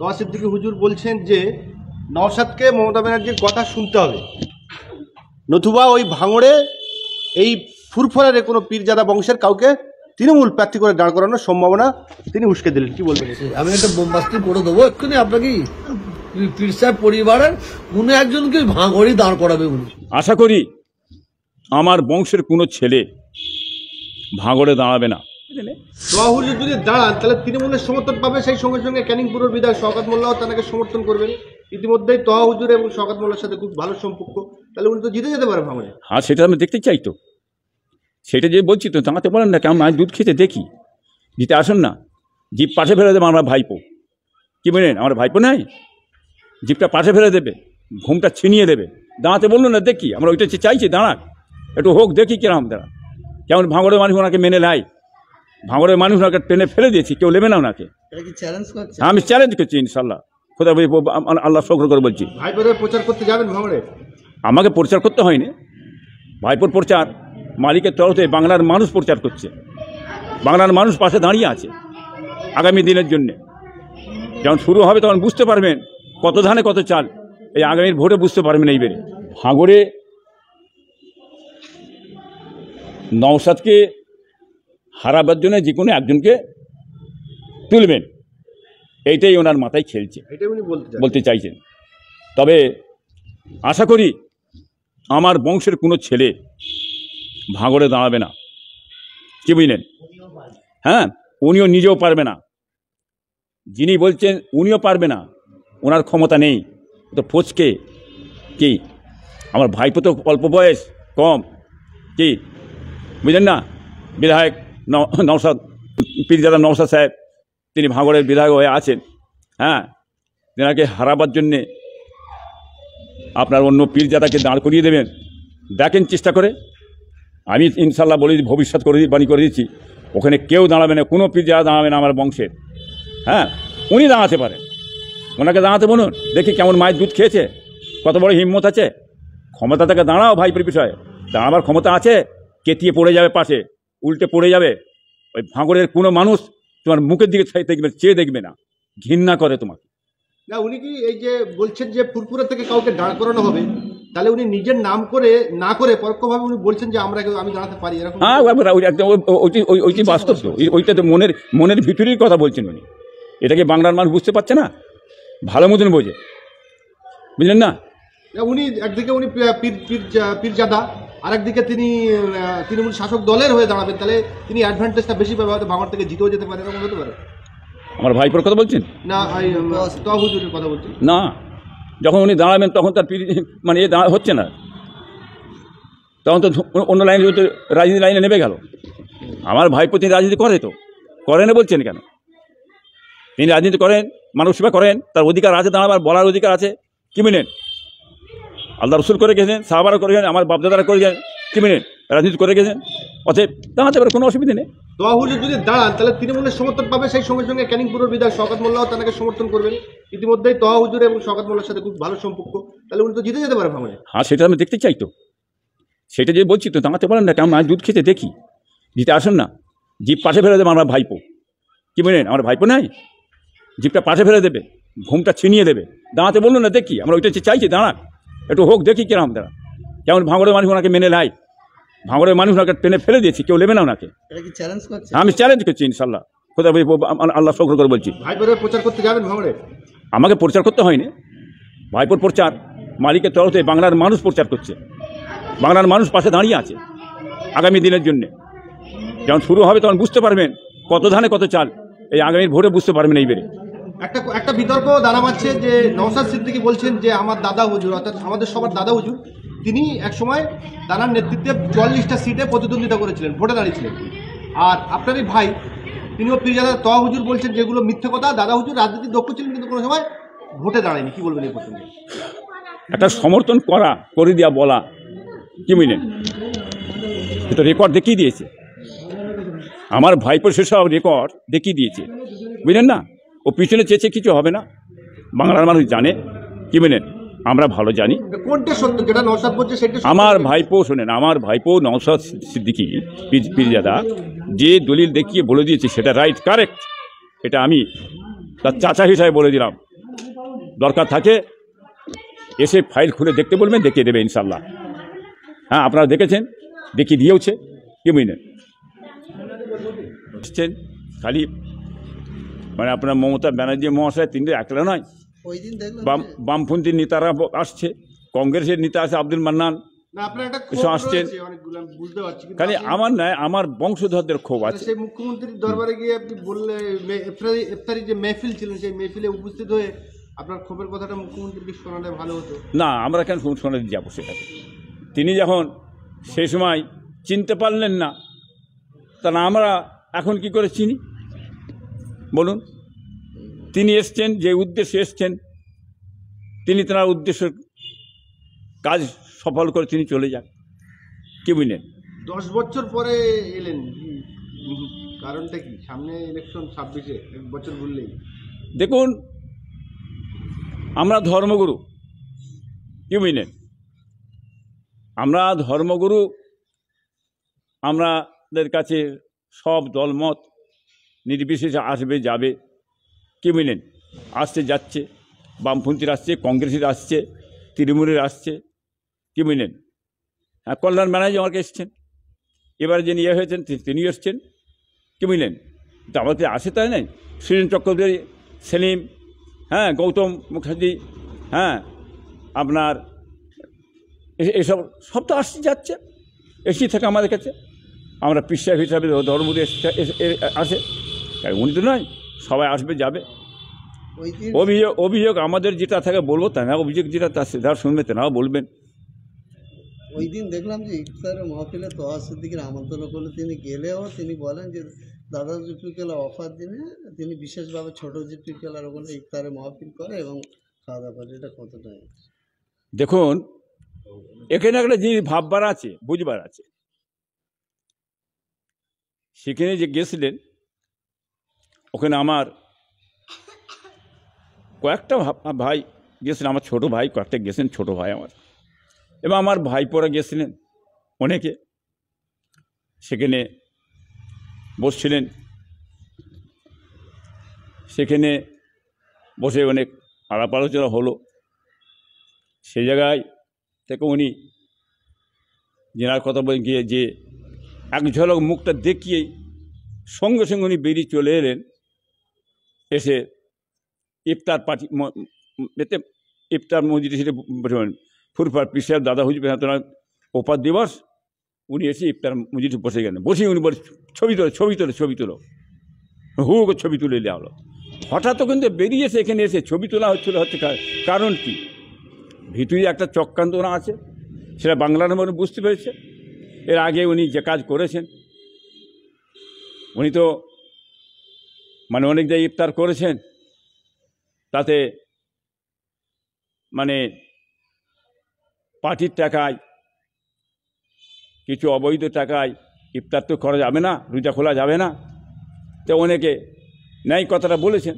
তোয়া সিদ্দিকী হুজুর বলছেন যে নওশাদকে মমতা ব্যানার্জির কথা শুনতে হবে, নতুবা ওই ভাঙড়ে এই ফুরফুরারে কোনো পীরজাদা বংশের কাউকে তৃণমূল প্রার্থী করে দাঁড় করানোর সম্ভাবনা তিনি উস্কে দিলেন। কি বলবেন? আমি একটা বোমবাস্তি করে দেবো এক্ষুনি আপনাকে। পীর সাহেব পরিবারের কোনো একজনকে ভাঙড়ি দাঁড় করাবে উনি। আশা করি আমার বংশের কোনো ছেলে ভাঙড়ে দাঁড়াবে না। তোয়া হুজুর যদি দাঁড়ান তাহলে তৃণমূলের সমর্থন পাবে, সেই সঙ্গে সঙ্গে ক্যানিং পুরের বিধায়ক শওকত মোল্লাও তাকে সমর্থন করবেন। ইতিমধ্যেই তোয়া হুজুর এবং শওকত মোল্লার সাথে খুব ভালো সম্পর্ক, তাহলে উনি তো জিতে যেতে পারে ভাঙড়ে। হ্যাঁ, সেটা আমি দেখতে চাই তো, সেটা যে বলছি তো, দাঁড়াতে পারেন না কেমন মাছ দুধ খেতে দেখি, দিতে আসুন না, জিপ পাশে ফেলে দেবে আমরা ভাইপো। কি বলেন, আমার ভাইপো নাই, জিপটা পাশে ফেলে দেবে, ঘুমটা ছিনিয়ে দেবে, দাঁড়াতে বললো না দেখি, আমরা ওইটা চাইছি দাঁড়াক, একটু হোক দেখি কিরম দাঁড়া। কেমন ভাঙড়ের মানুষ ওনাকে মেনে নেয়, ভাঙড়ের মানুষ ওনাকে টেনে ফেলে দিয়েছি, কেউ নেবে না ওনাকে। আমি চ্যালেঞ্জ করছি ইনশাল্লাহ, খোদা আল্লাহ শকর করে বলছি। ভাইপোদের প্রচার করতে যাবেন ভাঙড়ে? আমাকে প্রচার করতে হয়নি, ভাইপোর প্রচার মালিকের তরফে বাংলার মানুষ প্রচার করছে, বাংলার মানুষ পাশে দাঁড়িয়ে আছে আগামী দিনের জন্যে। যখন শুরু হবে তখন বুঝতে পারবেন কত ধানে কত চাল, এই আগামীর ভোটে বুঝতে পারবেন। এইবারে ভাঙড়ে নওশাদকে হারাবার জন্য যে কোনো একজনকে তুলবেন, এইটাই ওনার মাথায় খেলছে, এটাই উনি বলতে চাইছেন। তবে আশা করি আমার বংশের কোনো ছেলে ভাঙড়ে দাঁড়াবে না। কি বুঝলেন? হ্যাঁ, উনিও নিজেও পারবে না, যিনি বলছেন উনিও পারবে না, ওনার ক্ষমতা নেই, তো ফচকে কি আমার ভাইপো তো অল্প বয়স কম, কি বুঝলেন না? বিধায়ক নওশাদ, পীরজাদা নওশাদ সাহেব, তিনি ভাঙড়ের বিধায়ক হয়ে আছেন। হ্যাঁ, তেনাকে হারাবার জন্যে আপনার অন্য পীরজাদাকে দাঁড় করিয়ে দেবেন, দেখেন চেষ্টা করে। আমি ইনশাল্লাহ বলে ভবিষ্যৎ করে বাণী করে দিচ্ছি, ওখানে কেউ দাঁড়াবে না, কোনো পীরজাদা দাঁড়াবে না আমার বংশের। হ্যাঁ, উনি দাঁড়াতে পারেন, ওনাকে দাঁড়াতে বলুন, দেখি কেমন মায়ের দুধ খেয়েছে, কত বড় হিম্মত আছে। ক্ষমতা থেকে দাঁড়াও ভাইপের বিষয়ে, দাঁড়াবার ক্ষমতা আছে, কেতিয়ে পড়ে যাবে পাশে, উল্টে পড়ে যাবে। ওই ভাঙড়ের কোনো মানুষ তোমার মুখের দিকে দেখবে, চেয়ে দেখবে না, ঘৃণা করে তোমাকে। না, উনি কি এই যে বলছেন যে ফুরফুরা থেকে কাউকে দাঁড় করানো হবে, তাহলে উনি নিজের নাম করে না করে পরোক্ষভাবে উনি বলছেন যে আমি দাঁড়াতে পারি, এরকম? হ্যাঁ, ওইটি বাস্তব তো, ওইটা তো মনের ভিতরেই কথা বলছেন উনি। এটাকে বাংলার মানুষ বুঝতে পারছে না, ভালো মতন বোঝে, বুঝলেন না? উনি একদিকে উনি পীরজাদা, আর একদিকে তিনি তৃণমূল শাসক দলের হয়ে দাঁড়াবেন, তাহলে তিনি অ্যাডভান্টেজটা বেশি পাবে, হয়তো ভাঙড় থেকে জিতেও যেতে পারে, এরকম হতে পারে। আমার ভাইপোর কথা বলছেন না, তোয়া হুজুরের কথা বলছেন না। যখন উনি দাঁড়াবেন তখন তার মানে হচ্ছে না, তখন তো অন্য লাইনে রাজনীতি লাইনে নেমে গেল। আমার ভাইপো তিনি রাজনীতি করে, তো করে না বলছেন কেন? তিনি রাজনীতি করেন, মানুষ সেবা করেন, তার অধিকার আছে, দাঁড়াবার বলার অধিকার আছে। কি মিনেন? আল্লাহ রসুল করে গেছেন, সাহাবারা করে গেছেন, আমার বাপদাদারা করে গেছেন, কি মিনেন? রাজনীতি করে গেছেন, অতএব দাঁড়াতে পারে, কোনো অসুবিধা নেই। তোয়া হুজুর যদি দাঁড়ান তাহলে তৃণমূলের সমর্থন পাবে, সেই সঙ্গে সঙ্গে ক্যানিং পুরের বিধায়ক শওকত মোল্লাও তাকে সমর্থন করবেন। ইতিমধ্যেই তোয়া হুজুর এবং শওকত মোল্লার সাথে খুব ভালো সম্পর্ক, তাহলে উনি তো জিতে যেতে পারে ভাঙড়ে। হ্যাঁ, সেটা আমি দেখতে চাই তো, সেটা যে বলছি তো, দাঁড়াতে পারেন না কেমন মাছ দুধ খেতে দেখি, দিতে আসুন না, জিপ পাশে ফেলে দেবে আমরা ভাইপো। কি বলেন, আমার ভাইপো নাই, জিপটা পাশে ফেলে দেবে, ঘুমটা ছিনিয়ে দেবে, দাঁড়াতে বললো না দেখি, আমরা ওইটা চাইছি দাঁড়াক, একটু হোক দেখি কিরম দাঁড়া। কেমন ভাঙড়ের মানুষ ওনাকে মেনে নেয়, ভাঙড়ের মানুষ ওনাকে টেনে ফেলে দিয়েছি, কেউ নেবে না ওনাকে। আমি চ্যালেঞ্জ করছি ইনশাল্লাহ, খোদা আল্লাহ শকর করে বলছি। ভাইপোদের প্রচার করতে যাবেন ভাঙড়ে? আমাকে প্রচার করতে হয়নি, ভাইপোর প্রচার মালিকের তরফে বাংলার মানুষ প্রচার করছে, বাংলার মানুষ পাশে দাঁড়িয়ে আছে আগামী দিনের জন্যে। যখন শুরু হবে তখন বুঝতে পারবেন কত ধানে কত চাল, এই আগামীর ভোটে বুঝতে পারবেন। এইবারে একটা বিতর্ক দাঁড়া মারছে যে নওশাদ সিদ্দিকী বলছেন যে আমার দাদা হুজুর, অর্থাৎ আমাদের সবার দাদা হুজুর, তিনি একসময় দাদার নেতৃত্বে 44টা সিটে প্রতিদ্বন্দ্বিতা করেছিলেন, ভোটে দাঁড়িয়েছিলেন। আর আপনারই ভাই তিনিও পীরজাদা তোয়া হুজুর বলছেন যেগুলো মিথ্যে কথা, দাদা হুজুর রাজনীতি দক্ষ ছিলেন কিন্তু কোনো সময় ভোটে দাঁড়ায়নি। কি বলবেন এই প্রসঙ্গে? একটা সমর্থন করে দেওয়া বলা, কি বুঝলেন, এটা রেকর্ড দেখিয়ে দিয়েছে, আমার ভাইপোর সেসব রেকর্ড দেখিয়ে দিয়েছে, বুঝলেন না? ও পিছনে চেয়েছে কিছু হবে না, বাংলার মানুষ জানে। কি বুঝলেন, আমরা ভালো জানি কোনটা সত্য, যেটা নওশাদ বলছে সেটা। আমার ভাইপো শোনেন, আমার ভাইপো নওশাদ সিদ্দিকী পীরজাদা যে দলিল দেখিয়ে বলে দিয়েছে সেটা রাইট, কারেক্ট, এটা আমি তার চাচা হিসাবে বলে দিলাম, দরকার থাকে এসে ফাইল খুলে দেখতে বলবেন, দেখিয়ে দেবে ইনশাল্লাহ। হ্যাঁ, আপনারা দেখেছেন, দেখিয়ে দিয়েওছে, কি বুঝলেন। এসছেন খালি মানে আপনার মমতা ব্যানার্জি মহাশয় তিনি একলা নয়, ওই দিন দেখলাম বামপন্থী নেতারা আসছে, কংগ্রেসের নেতা আছে আব্দুল মান্নান, না আপনার একটা ক্ষোভ এসব আসছেন। রয়েছে অনেকগুলো, আমি বুঝতে পারছি, কিন্তু খালি আপনি- আমার নয়, আমার বংশধরদের ক্ষোভ আছে। সেই মুখ্যমন্ত্রীর দরবারে গিয়ে আপনি বললে ইফতারি যে মেহফিল ছিলেন সেই মেহফিলে উপস্থিত হয়ে আপনার ক্ষোভের কথাটা মুখ্যমন্ত্রীকে শোনালে ভালো হতো। না, আমরা কেন শোনা যাবো সেটাকে? তিনি যখন সেই সময় চিনতে পারলেন না, তাহলে আমরা এখন কি করে চিনি বলুন? তিনি এসছেন যে উদ্দেশ্যে এসছেন, তিনি তার উদ্দেশ্য কাজ সফল করে তিনি চলে যান, কি বুঝলেন। 10 বছর পরে এলেন, কারণটা কি? সামনে ইলেকশন 26-এ, 1 বছর ঘুরলেই। দেখুন, আমরা ধর্মগুরু, কি বুঝলেন, আমরা ধর্মগুরু, আমাদের কাছে সব দলমত নির্বিশেষে আসবে যাবে, কি বুঝলেন, আসছে যাচ্ছে, বামপন্থীর আসছে, কংগ্রেসের আসছে, তৃণমূলের আসছে, কি বুঝলেন। হ্যাঁ, কল্যাণ ব্যানার্জি আমার কাছে এসছেন, এবারে যিনি ইয়ে হয়েছেন তিনি এসছেন, কি বুঝলেন। তো আমাদের আসে তাই নাই, সুরেন চক্রবর্তী, সেলিম, হ্যাঁ, গৌতম মুখার্জি, হ্যাঁ, আপনার এসব সব তো আসছে যাচ্ছে, এসেই থাকে আমাদের কাছে। আমরা পীর সাহেব হিসাবে ধর্মগুরু আসে, উনি তো নয়, সবাই আসবে যাবে। ওই দিন অভিযোগ আমাদের যেটা থাকে বলবো, তা না অভিযোগ যেটা তার যারা শুনবে তারাও বলবেন। ওই দিন দেখলাম যে ইফতারের মাহফিলে তোহা সিদ্দিকীর আমন্ত্রণ করলে তিনি গেলেও তিনি বলেন যে দাদা জিপি কেলা অফার দিনে তিনি বিশেষভাবে ছোট জিপি কেলার ওখানে ইফতারের মাহফিল করে এবং খাওয়া দাওয়া করে। এটা কতটা? দেখুন, এখানে একটা জিনিস ভাববার আছে, বুঝবার আছে। সেখানে যে গেছিলেন, ওখানে আমার কয়েকটা ভাই গেছিলেন, আমার ছোট ভাই কয়েকটা গেছেন, ছোট ভাই আমার, এবং আমার ভাইপোরা গেছিলেন অনেকে। সেখানে বসছিলেন, সেখানে বসে অনেক আলাপ আলোচনা হলো। সেই জায়গায় থেকে উনি জেনার কথা বলে গিয়ে যে এক ঝলক মুখটা দেখিয়েই সঙ্গে সঙ্গে উনি বেরিয়ে চলে এলেন, এসে ইফতার পার্টি এতে ইফতার মসজিদে সেটা ফুরফার পীর সাহেব দাদা হুজুর তোমার ওপার দিবস, উনি এসে ইফতার মসজিদে বসে গেলেন। বসে উনি বলে ছবি তোলো, ছবি তোলো, ছবি তোলো, হু করে ছবি তুলে দেওয়া হলো। হঠাৎ কিন্তু বেরিয়েছে, এখানে এসে ছবি তোলা হচ্ছিল, হচ্ছে কারণ কি? ভিতরে একটা চক্রান্তনা আছে, সেটা বাংলার মধ্যে বুঝতে পেরেছে। এর আগে উনি যে কাজ করেছেন, উনি তো মানে অনেক জায়গায় ইফতার করেছেন, তাতে মানে পার্টির টাকায়, কিছু অবৈধ টাকায় ইফতার তো করা যাবে না, রোজা খোলা যাবে না, তো অনেকে ন্যায় কথাটা বলেছেন।